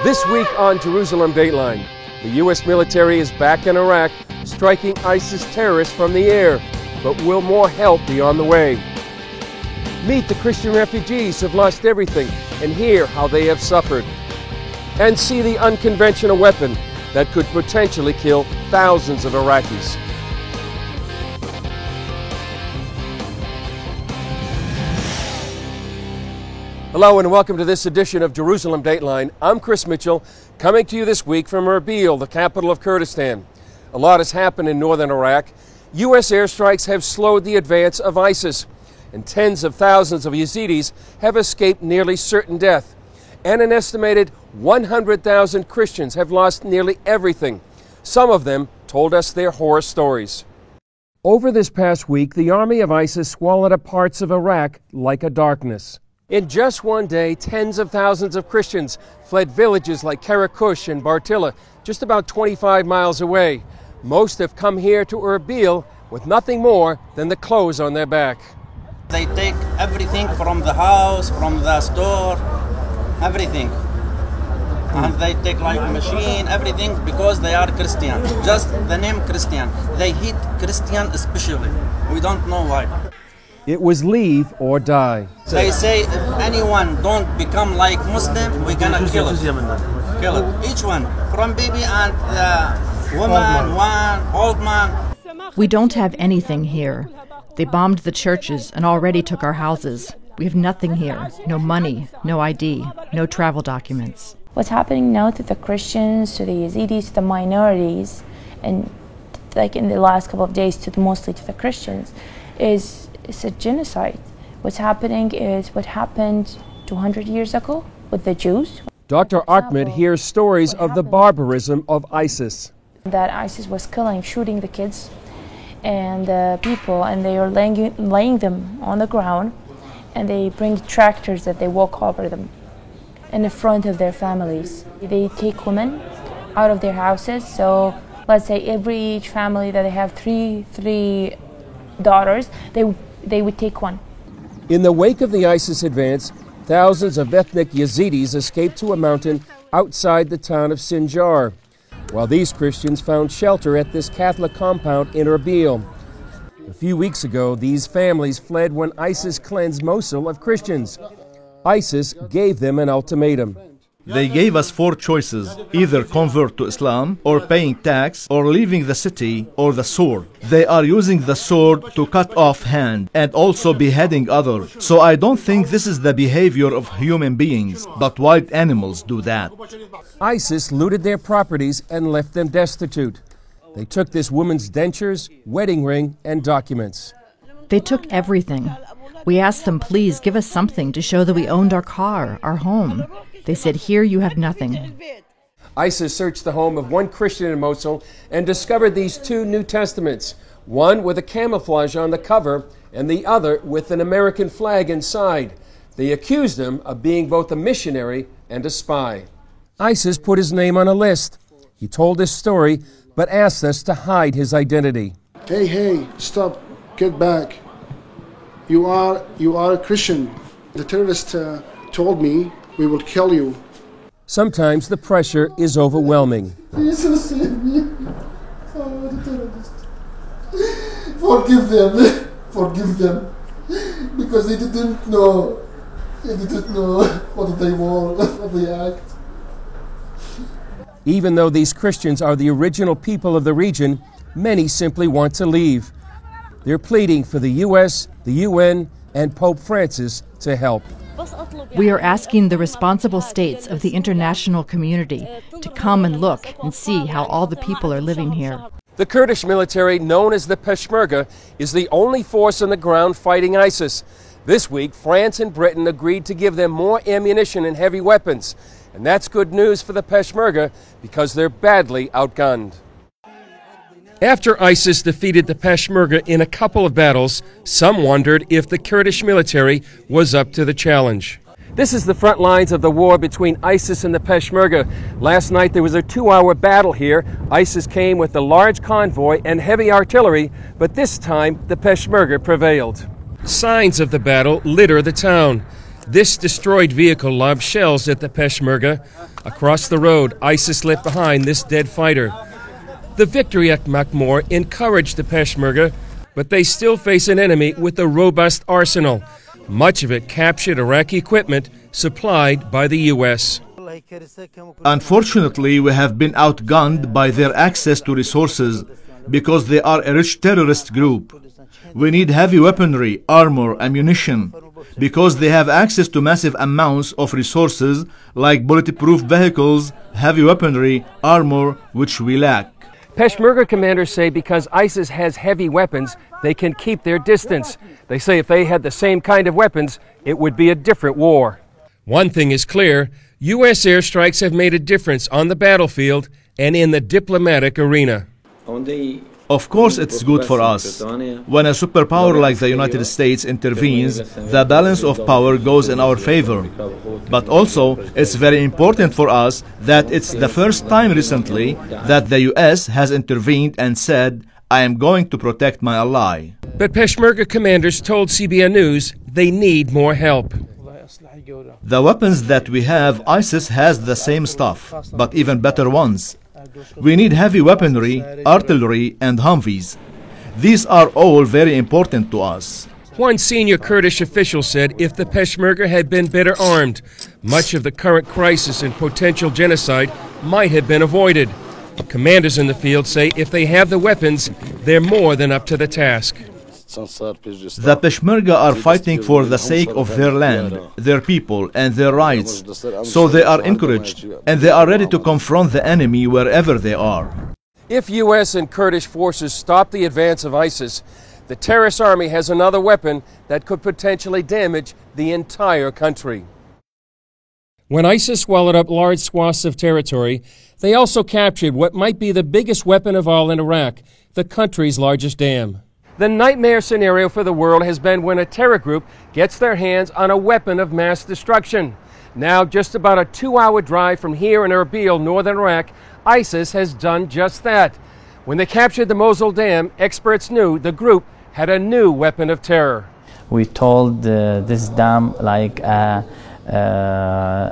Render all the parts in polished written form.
This week on Jerusalem Dateline, the U.S. military is back in Iraq, striking ISIS terrorists from the air. But will more help be on the way? Meet the Christian refugees who have lost everything and hear how they have suffered. And see the unconventional weapon that could potentially kill thousands of Iraqis. Hello and welcome to this edition of Jerusalem Dateline. I'm Chris Mitchell, coming to you this week from Erbil, the capital of Kurdistan. A lot has happened in northern Iraq. U.S. airstrikes have slowed the advance of ISIS, and tens of thousands of Yazidis have escaped nearly certain death. And an estimated 100,000 Christians have lost nearly everything. Some of them told us their horror stories. Over this past week, the army of ISIS swallowed up parts of Iraq like a darkness. In just one day, tens of thousands of Christians fled villages like Karakush and Bartilla, just about 25 miles away. Most have come here to Erbil with nothing more than the clothes on their back. They take everything from the house, from the store, everything. And they take like machine, everything, because they are Christian. Just the name Christian. They hate Christian especially. We don't know why. It was leave or die. They say if anyone don't become like Muslim, we're gonna kill it. Kill it. Each one, from baby and woman, old man. We don't have anything here. They bombed the churches and already took our houses. We have nothing here. No money, no ID, no travel documents. What's happening now to the Christians, to the Yazidis, to the minorities, and like in the last couple of days, mostly to the Christians, it's a genocide. What's happening is what happened 200 years ago with the Jews. Dr. Ahmed hears stories of the barbarism of ISIS. That ISIS was shooting the kids and the people, and they are laying them on the ground, and they bring tractors that they walk over them in the front of their families. They take women out of their houses. So let's say each family that they have three daughters, they would take one. In the wake of the ISIS advance, thousands of ethnic Yazidis escaped to a mountain outside the town of Sinjar, while these Christians found shelter at this Catholic compound in Erbil. A few weeks ago, these families fled when ISIS cleansed Mosul of Christians. ISIS gave them an ultimatum. They gave us 4 choices: either convert to Islam, or paying tax, or leaving the city, or the sword. They are using the sword to cut off hand and also beheading others. So I don't think this is the behavior of human beings, but wild animals do that. ISIS looted their properties and left them destitute. They took this woman's dentures, wedding ring, and documents. They took everything. We asked them, please give us something to show that we owned our car, our home. They said, here you have nothing. ISIS searched the home of one Christian in Mosul and discovered these 2 New Testaments, one with a camouflage on the cover and the other with an American flag inside. They accused him of being both a missionary and a spy. ISIS put his name on a list. He told his story, but asked us to hide his identity. Hey, stop, get back. You are a Christian. The terrorist told me we will kill you. Sometimes the pressure is overwhelming. Jesus, save me. Oh, the terrorists. Forgive them. Because they didn't know. What they want, what they act. Even though these Christians are the original people of the region, many simply want to leave. They're pleading for the U.S., the UN, and Pope Francis to help. We are asking the responsible states of the international community to come and look and see how all the people are living here. The Kurdish military, known as the Peshmerga, is the only force on the ground fighting ISIS. This week, France and Britain agreed to give them more ammunition and heavy weapons. And that's good news for the Peshmerga because they're badly outgunned. After ISIS defeated the Peshmerga in a couple of battles, some wondered if the Kurdish military was up to the challenge. This is the front lines of the war between ISIS and the Peshmerga. Last night there was a 2-hour battle here. ISIS came with a large convoy and heavy artillery, but this time the Peshmerga prevailed. Signs of the battle litter the town. This destroyed vehicle lobbed shells at the Peshmerga. Across the road, ISIS left behind this dead fighter. The victory at Makmur encouraged the Peshmerga, but they still face an enemy with a robust arsenal, much of it captured Iraqi equipment supplied by the U.S. Unfortunately, we have been outgunned by their access to resources because they are a rich terrorist group. We need heavy weaponry, armor, ammunition, because they have access to massive amounts of resources like bulletproof vehicles, heavy weaponry, armor, which we lack. Peshmerga commanders say because ISIS has heavy weapons, they can keep their distance. They say if they had the same kind of weapons, it would be a different war. One thing is clear, U.S. airstrikes have made a difference on the battlefield and in the diplomatic arena. Of course, it's good for us. When a superpower like the United States intervenes, the balance of power goes in our favor. But also, it's very important for us that it's the first time recently that the U.S. has intervened and said, I am going to protect my ally. But Peshmerga commanders told CBN News they need more help. The weapons that we have, ISIS has the same stuff, but even better ones. We need heavy weaponry, artillery, and Humvees. These are all very important to us. One senior Kurdish official said if the Peshmerga had been better armed, much of the current crisis and potential genocide might have been avoided. Commanders in the field say if they have the weapons, they're more than up to the task. The Peshmerga are fighting for the sake of their land, their people, and their rights. So they are encouraged, and they are ready to confront the enemy wherever they are. If U.S. and Kurdish forces stop the advance of ISIS, the terrorist army has another weapon that could potentially damage the entire country. When ISIS swallowed up large swaths of territory, they also captured what might be the biggest weapon of all in Iraq, the country's largest dam. The nightmare scenario for the world has been when a terror group gets their hands on a weapon of mass destruction. Now, just about a 2-hour drive from here in Erbil, northern Iraq, ISIS has done just that. When they captured the Mosul Dam, experts knew the group had a new weapon of terror. We told this dam like an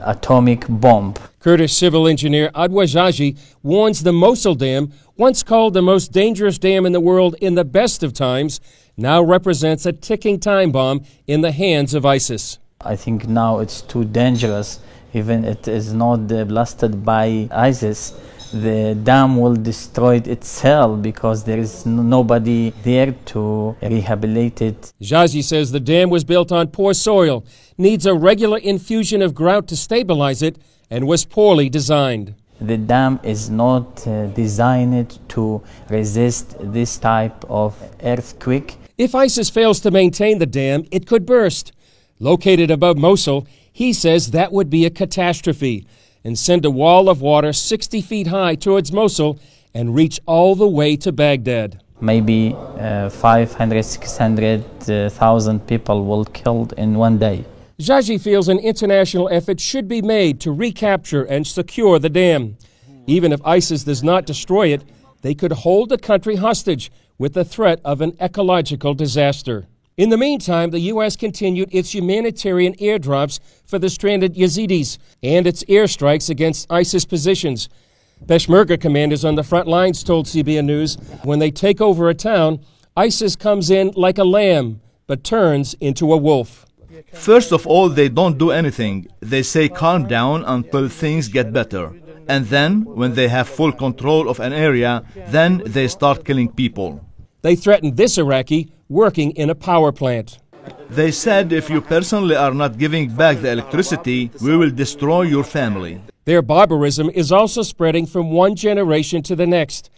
atomic bomb. Kurdish civil engineer Adwa Jaji warns the Mosul Dam, once called the most dangerous dam in the world in the best of times, now represents a ticking time bomb in the hands of ISIS. I think now it's too dangerous. Even it is not blasted by ISIS, the dam will destroy itself because there is nobody there to rehabilitate it. Jaji says the dam was built on poor soil, needs a regular infusion of grout to stabilize it, and was poorly designed. The dam is not designed to resist this type of earthquake. If ISIS fails to maintain the dam, it could burst. Located above Mosul, he says that would be a catastrophe and send a wall of water 60 feet high towards Mosul and reach all the way to Baghdad. Maybe 500,000, 600,000 people will killed in one day. Jaji feels an international effort should be made to recapture and secure the dam. Even if ISIS does not destroy it, they could hold the country hostage with the threat of an ecological disaster. In the meantime, the U.S. continued its humanitarian airdrops for the stranded Yazidis and its airstrikes against ISIS positions. Peshmerga commanders on the front lines told CBN News when they take over a town, ISIS comes in like a lamb but turns into a wolf. First of all, they don't do anything. They say calm down until things get better. And then, when they have full control of an area, then they start killing people. They threatened this Iraqi working in a power plant. They said if you personally are not giving back the electricity, we will destroy your family. Their barbarism is also spreading from one generation to the next.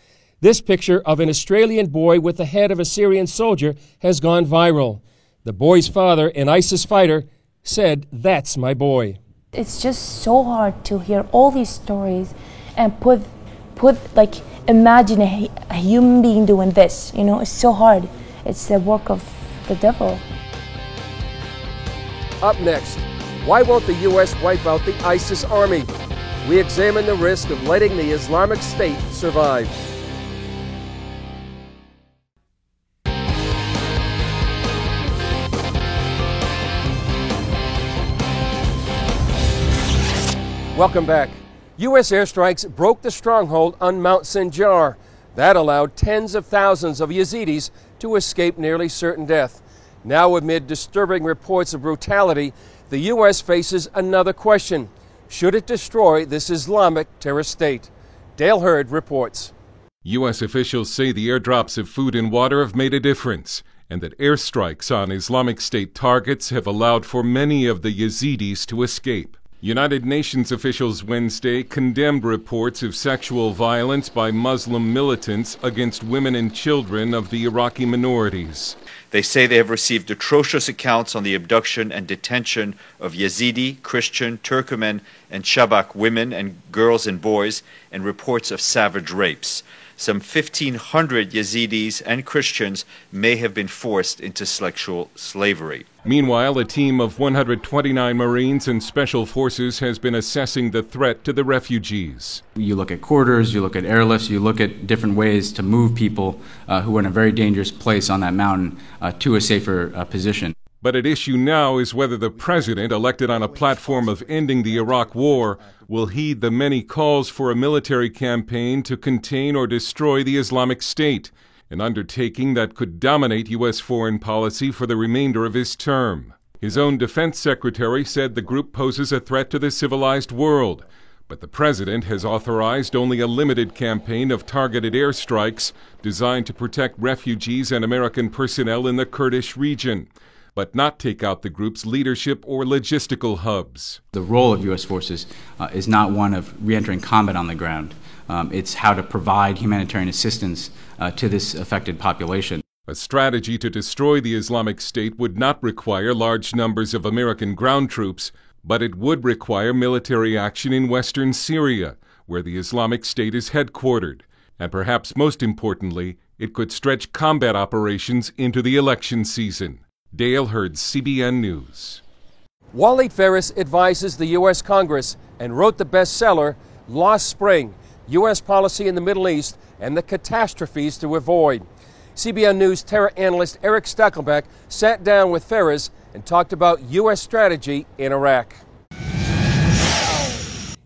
This picture of an Australian boy with the head of a Syrian soldier has gone viral. The boy's father, an ISIS fighter, said, "That's my boy." It's just so hard to hear all these stories and imagine a human being doing this. You know, it's so hard. It's the work of the devil. Up next, why won't the U.S. wipe out the ISIS army? We examine the risk of letting the Islamic State survive. Welcome back. U.S. airstrikes broke the stronghold on Mount Sinjar. That allowed tens of thousands of Yazidis to escape nearly certain death. Now, amid disturbing reports of brutality, the U.S. faces another question. Should it destroy this Islamic terrorist state? Dale Hurd reports. U.S. officials say the airdrops of food and water have made a difference, and that airstrikes on Islamic State targets have allowed for many of the Yazidis to escape. United Nations officials Wednesday condemned reports of sexual violence by Muslim militants against women and children of the Iraqi minorities. They say they have received atrocious accounts on the abduction and detention of Yazidi, Christian, Turkmen, and Shabak women and girls and boys, and reports of savage rapes. Some 1,500 Yazidis and Christians may have been forced into sexual slavery. Meanwhile, a team of 129 Marines and Special Forces has been assessing the threat to the refugees. You look at corridors, you look at airlifts, you look at different ways to move people who are in a very dangerous place on that mountain to a safer position. But at issue now is whether the president, elected on a platform of ending the Iraq War, will heed the many calls for a military campaign to contain or destroy the Islamic State, an undertaking that could dominate U.S. foreign policy for the remainder of his term. His own defense secretary said the group poses a threat to the civilized world, but the president has authorized only a limited campaign of targeted airstrikes designed to protect refugees and American personnel in the Kurdish region, but not take out the group's leadership or logistical hubs. The role of U.S. forces is not one of re-entering combat on the ground. It's how to provide humanitarian assistance to this affected population. A strategy to destroy the Islamic State would not require large numbers of American ground troops, but it would require military action in western Syria, where the Islamic State is headquartered. And perhaps most importantly, it could stretch combat operations into the election season. Dale Hurd, CBN News. Waleed Phares advises the U.S. Congress and wrote the bestseller, Lost Spring, U.S. Policy in the Middle East and the Catastrophes to Avoid. CBN News terror analyst Eric Steckelbeck sat down with Phares and talked about U.S. strategy in Iraq.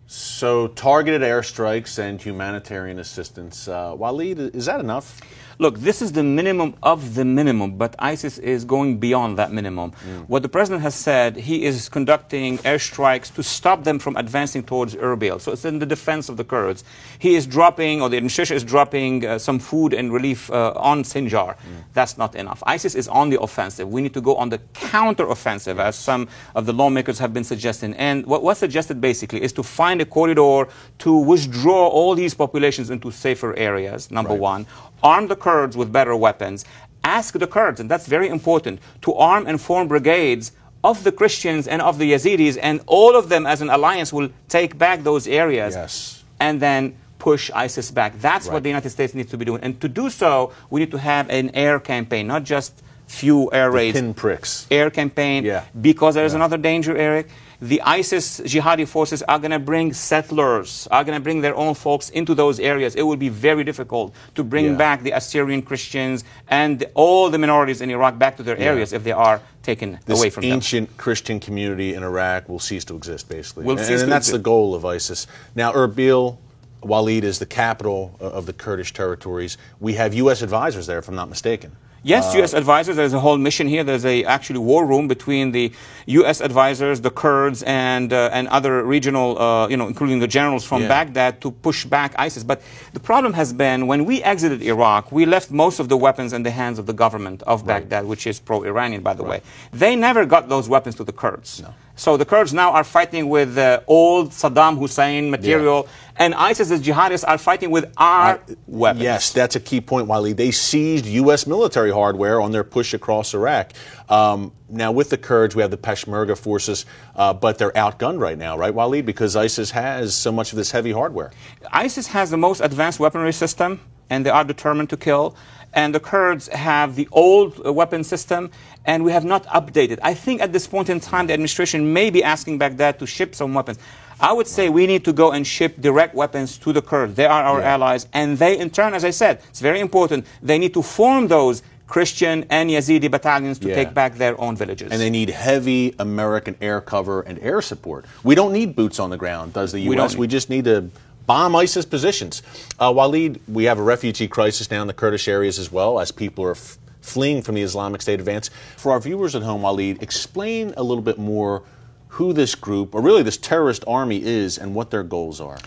So targeted airstrikes and humanitarian assistance. Waleed, is that enough? Look, this is the minimum of the minimum, but ISIS is going beyond that minimum. What the president has said, he is conducting airstrikes to stop them from advancing towards Erbil. So it's in the defense of the Kurds. He is dropping, or the administration is dropping some food and relief on Sinjar. That's not enough. ISIS is on the offensive. We need to go on the counter-offensive, as some of the lawmakers have been suggesting. And what's suggested basically is to find a corridor to withdraw all these populations into safer areas, number one. Arm the Kurds with better weapons. Ask the Kurds, and that's very important, to arm and form brigades of the Christians and of the Yazidis, and all of them as an alliance will take back those areas and then push ISIS back. That's what the United States needs to be doing. And to do so, we need to have an air campaign, not just few air raids. Pinpricks. Air campaign, because there is another danger, Eric. The ISIS jihadi forces are going to bring settlers, are going to bring their own folks into those areas. It will be very difficult to bring back the Assyrian Christians and all the minorities in Iraq back to their areas if they are taken away from them. This ancient Christian community in Iraq will cease to exist, basically. And that's the goal of ISIS. Now, Erbil, Waleed, is the capital of the Kurdish territories. We have U.S. advisors there, if I'm not mistaken. Yes, U.S. advisors. There's a whole mission here. There's a actually war room between the U.S. advisors, the Kurds, and other regional, including the generals from Baghdad, to push back ISIS. But the problem has been when we exited Iraq, we left most of the weapons in the hands of the government of Baghdad, which is pro-Iranian, by the way. They never got those weapons to the Kurds. So the Kurds now are fighting with old Saddam Hussein material, and ISIS and jihadists are fighting with our weapons. Yes, that's a key point, Waleed. They seized U.S. military hardware on their push across Iraq. Now, with the Kurds, we have the Peshmerga forces, but they're outgunned right now, right, Waleed? Because ISIS has so much of this heavy hardware. ISIS has the most advanced weaponry system, and they are determined to kill. And the Kurds have the old weapon system, and we have not updated. I think at this point in time, the administration may be asking Baghdad to ship some weapons. I would say we need to go and ship direct weapons to the Kurds. They are our allies, and they, in turn, as I said, it's very important, they need to form those Christian and Yazidi battalions to take back their own villages. And they need heavy American air cover and air support. We don't need boots on the ground, does the U.S.? We just need to bomb ISIS positions. Waleed, we have a refugee crisis now in the Kurdish areas as well, as people are fleeing from the Islamic State advance. For our viewers at home, Waleed, explain a little bit more who this group, or really this terrorist army is, and what their goals are.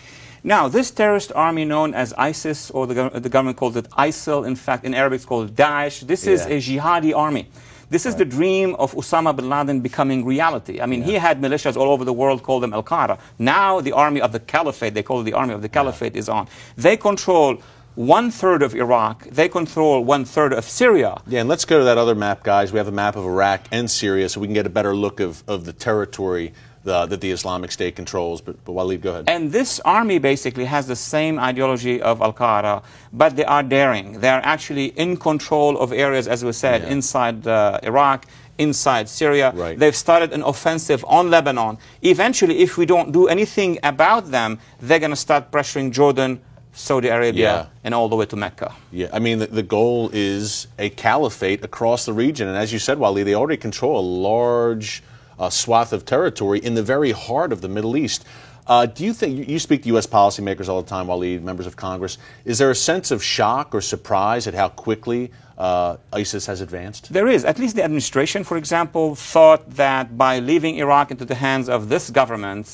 Now, this terrorist army known as ISIS, or the government calls it ISIL, in fact, in Arabic it's called Daesh, this is a jihadi army. This is the dream of Osama bin Laden becoming reality. I mean, he had militias all over the world, called them Al-Qaeda. Now the army of the caliphate, they call it the army of the caliphate, is on. They control 1/3 of Iraq. They control 1/3 of Syria. Yeah, and let's go to that other map, guys. We have a map of Iraq and Syria, so we can get a better look of the territory that the Islamic State controls. But Waleed, go ahead. And this army basically has the same ideology of Al-Qaeda, but they are daring. They are actually in control of areas, as we said, inside Iraq, inside Syria. Right. They've started an offensive on Lebanon. Eventually, if we don't do anything about them, they're going to start pressuring Jordan, Saudi Arabia, and all the way to Mecca. Yeah, I mean, the goal is a caliphate across the region. And as you said, Waleed, they already control a large swath of territory in the very heart of the Middle East. Do you think, you speak to U.S. policymakers all the time, Waleed, members of Congress, is there a sense of shock or surprise at how quickly ISIS has advanced? There is. At least the administration, for example, thought that by leaving Iraq into the hands of this government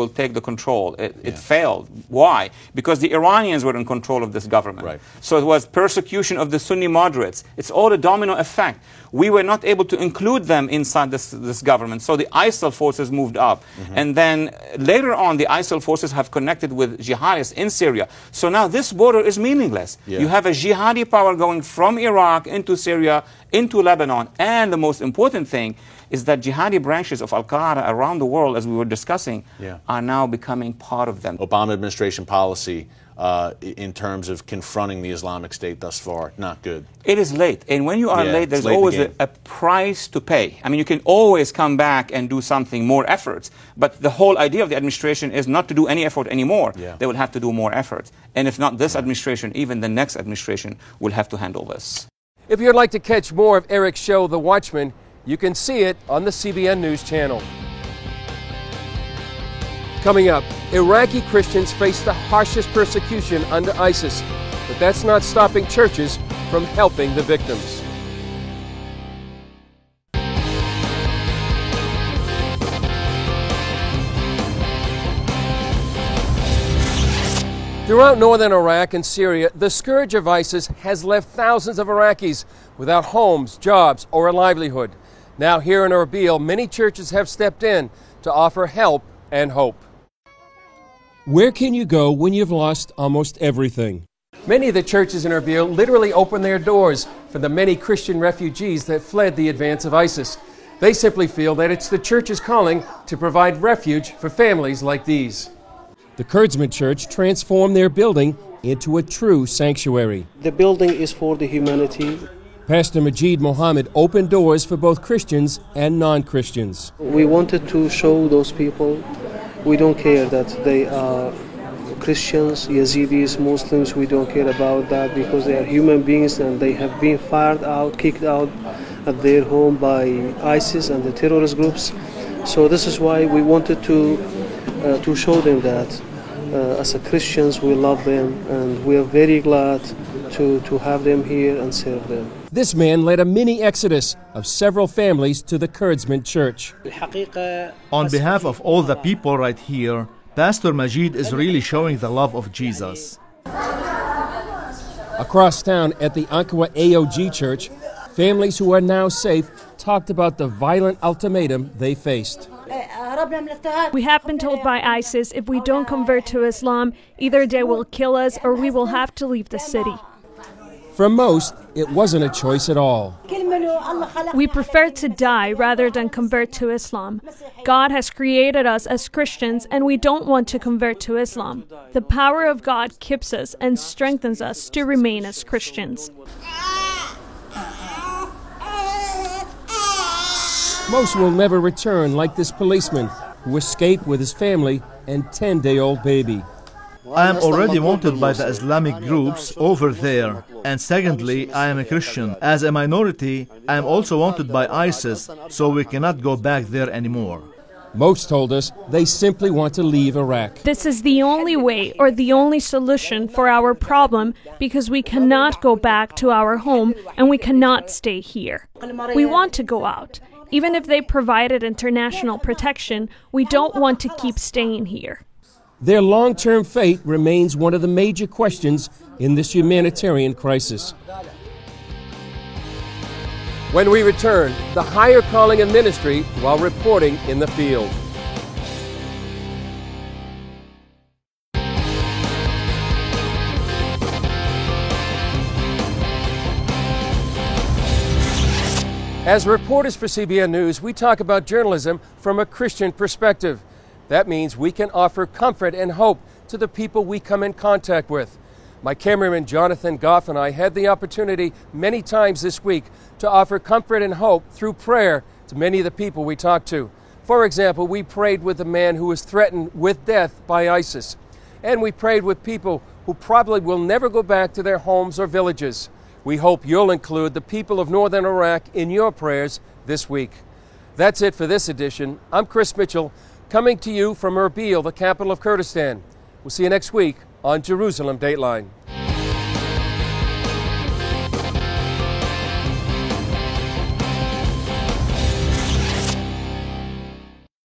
will take the control. It failed. Why? Because the Iranians were in control of this government. Right. So it was persecution of the Sunni moderates. It's all a domino effect. We were not able to include them inside this government, so the ISIL forces moved up. And then later on, the ISIL forces have connected with jihadists in Syria. So now this border is meaningless. You have a jihadi power going from Iraq into Syria, into Lebanon, and the most important thing is that jihadi branches of Al-Qaeda around the world, as we were discussing, are now becoming part of them. Obama administration policy in terms of confronting the Islamic State thus far, not good. It is late, and when you are late, there's always a price to pay. I mean, you can always come back and do something, more efforts, but the whole idea of the administration is not to do any effort anymore. They will have to do more efforts, and if not this administration, even the next administration will have to handle this. If you'd like to catch more of Eric's show, The Watchman, you can see it on the CBN News Channel. Coming up, Iraqi Christians face the harshest persecution under ISIS, but that's not stopping churches from helping the victims. Throughout northern Iraq and Syria, the scourge of ISIS has left thousands of Iraqis without homes, jobs, or a livelihood. Now here in Erbil, many churches have stepped in to offer help and hope. Where can you go when you've lost almost everything? Many of the churches in Erbil literally open their doors for the many Christian refugees that fled the advance of ISIS. They simply feel that it's the church's calling to provide refuge for families like these. The Kurdsman Church transformed their building into a true sanctuary. The building is for the humanity. Pastor Majid Mohammed opened doors for both Christians and non-Christians. We wanted to show those people we don't care that they are Christians, Yazidis, Muslims. We don't care about that because they are human beings and they have been fired out, kicked out at their home by ISIS and the terrorist groups. So this is why we wanted to show them that as a Christians we love them and we are very glad to have them here and serve them. This man led a mini exodus of several families to the Kurdsman Church. On behalf of all the people right here, Pastor Majid is really showing the love of Jesus. Across town at the Ankara AOG Church, families who are now safe talked about the violent ultimatum they faced. We have been told by ISIS if we don't convert to Islam, either they will kill us or we will have to leave the city. For most, it wasn't a choice at all. We prefer to die rather than convert to Islam. God has created us as Christians and we don't want to convert to Islam. The power of God keeps us and strengthens us to remain as Christians. Most will never return like this policeman who escaped with his family and 10-day-old baby. I am already wanted by the Islamic groups over there. And secondly, I am a Christian. As a minority, I am also wanted by ISIS, so we cannot go back there anymore. Most told us they simply want to leave Iraq. This is the only way or the only solution for our problem because we cannot go back to our home and we cannot stay here. We want to go out. Even if they provided international protection, we don't want to keep staying here. Their long-term fate remains one of the major questions in this humanitarian crisis. When we return, the higher calling of ministry while reporting in the field. As reporters for CBN News, we talk about journalism from a Christian perspective. That means we can offer comfort and hope to the people we come in contact with. My cameraman Jonathan Goff and I had the opportunity many times this week to offer comfort and hope through prayer to many of the people we talked to. For example, we prayed with a man who was threatened with death by ISIS. And we prayed with people who probably will never go back to their homes or villages. We hope you'll include the people of northern Iraq in your prayers this week. That's it for this edition. I'm Chris Mitchell, coming to you from Erbil, the capital of Kurdistan. We'll see you next week on Jerusalem Dateline.